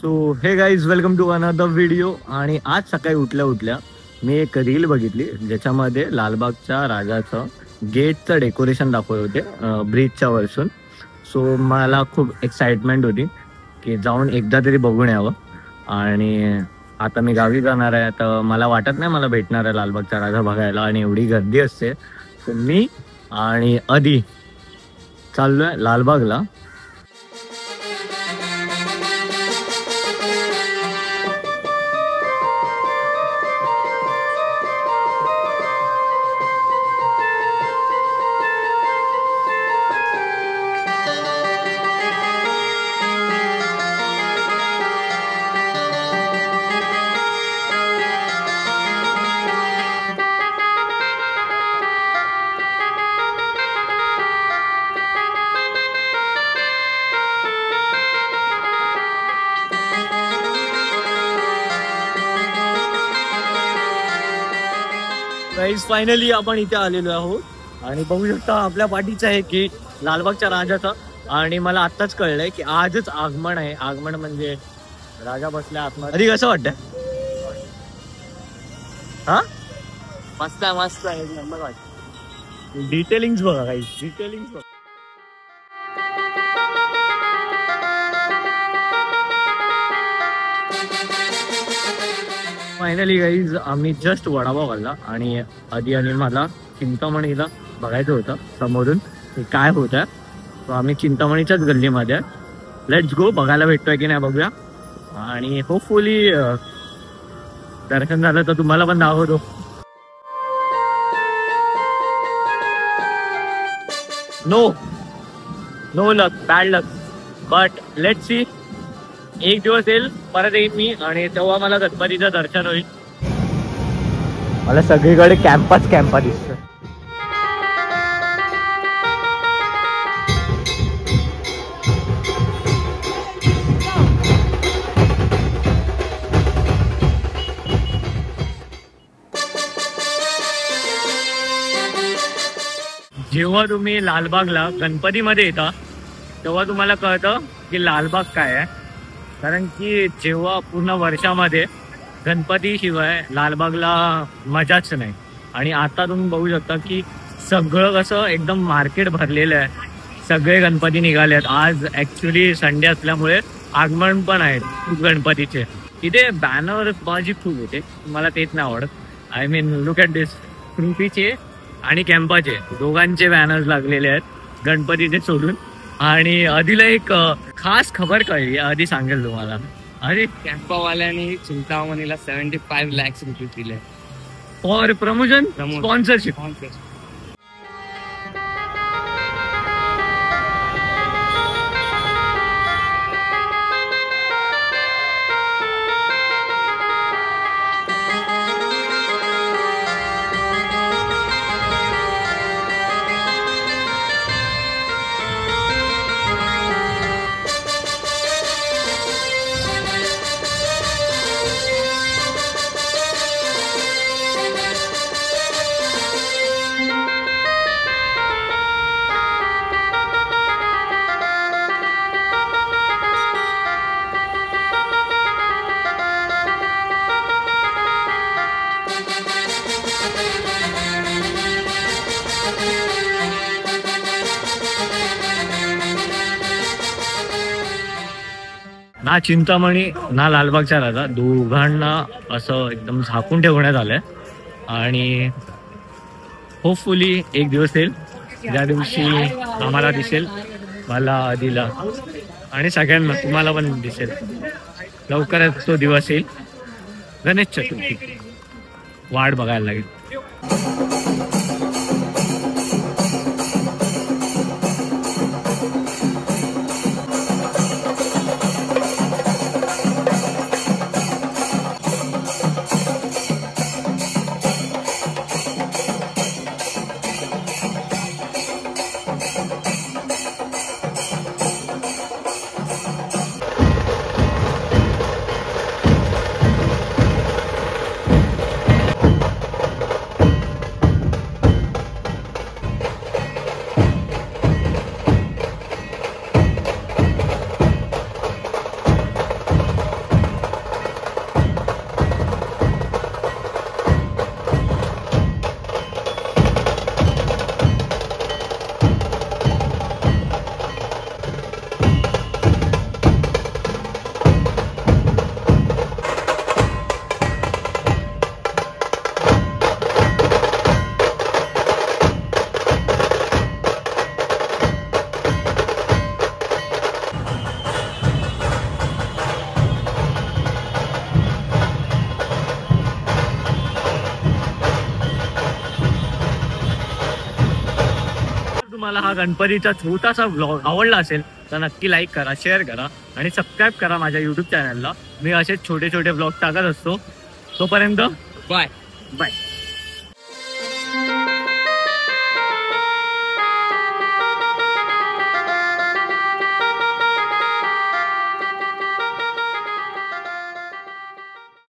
So hey guys welcome to another video. आणि आज सकाळी उठल्या उठल्या मी एक रील बघितली ज्याच्यामध्ये लालबागच्या राजाचं गेटचं डेकोरेशन दाखवत होते ब्रिजच्या वरसून. सो मला खूप एक्साइटमेंट होती की जाऊन एकदा तरी बघून यावं. आणि आता मी गावी जाणार आहे तर मला वाटत नाही मला भेटणार आहे लालबागचा राजा बघायला आणि एवढी गर्दी असते. सो मी आणि आधी चाललोय लालबागला. फायनली आपण इथे आलेलो आहोत आणि बघू शकता आपल्या पाठीचं आहे की लालबागच्या राजाचा. आणि मला आत्ताच कळलंय की आजच आगमन आहे. आगमन म्हणजे राजा बसल्या आत्मा. अरे कसं वाटतंय? हा मस्त मस्त आहे नंबर वाटत. डिटेलिंग बघा काही डिटेलिंग बघा. फायनली गाईज आम्ही जस्ट वडापाव खाल्ला आणि आधी आणि मला चिंतामणीला बघायचं होतं समोरून काय होत आहे. तो आम्ही चिंतामणीच्याच गल्लीमध्ये लेट्स गो. बघायला भेटतोय की नाही बघूया. आणि होपफुली दर्शन झालं तर तुम्हाला पण दाखवतो. No luck bad luck but let's see. एक दिवस येईल परत येईन मी आणि तेव्हा मला गणपतीचं दर्शन होईल. मला सगळीकडे कॅम्पच दिसत. जेव्हा तुम्ही लालबागला गणपतीमध्ये येता तेव्हा तुम्हाला कळतं की लालबाग काय आहे. कारण की जेव्हा पूर्ण वर्षामध्ये गणपतीशिवाय लालबागला मजाच नाही. आणि आता तुम्ही बघू शकता की सगळं कसं एकदम मार्केट भरलेलं आहे. सगळे गणपती निघाले आहेत. आज ॲक्च्युली संडे असल्यामुळे आगमन पण आहेत गणपतीचे. इथे बॅनर माझी खूप होते मला तेच नाही आवडत. आय मीन लुक ॲट दिस. फ्रुटीचे आणि कॅम्पाचे दोघांचे बॅनर्स लागलेले आहेत गणपतीचे सोडून. आणि आधीला एक खास खबर कळली आधी सांगेल तुम्हाला. अरे कॅम्पावाल्याने चिंतामणीला 75 लाख रुपये दिले फॉर प्रमोशन स्पॉन्सरशिप. ना चिंतामणी ना लालबागच्या राजा दोघांना असं एकदम झाकून ठेवण्यात आलंय. आणि होपफुली एक दिवस येईल ज्या दिवशी आम्हाला दिसेल, मला आधीला आणि सगळ्यांना तुम्हाला पण दिसेल. लवकरच तो दिवस येईल गणेश चतुर्थी. वाट बघायला लागेल. तुम्हाला हा गणपतीचा छोटासा व्लॉग आवडला असेल तर नक्की लाईक करा, शेअर करा आणि सबस्क्राईब करा माझ्या युट्यूब चॅनलला. मी असेच छोटे छोटे व्लॉग टाकत असतो. तोपर्यंत बाय. बाय.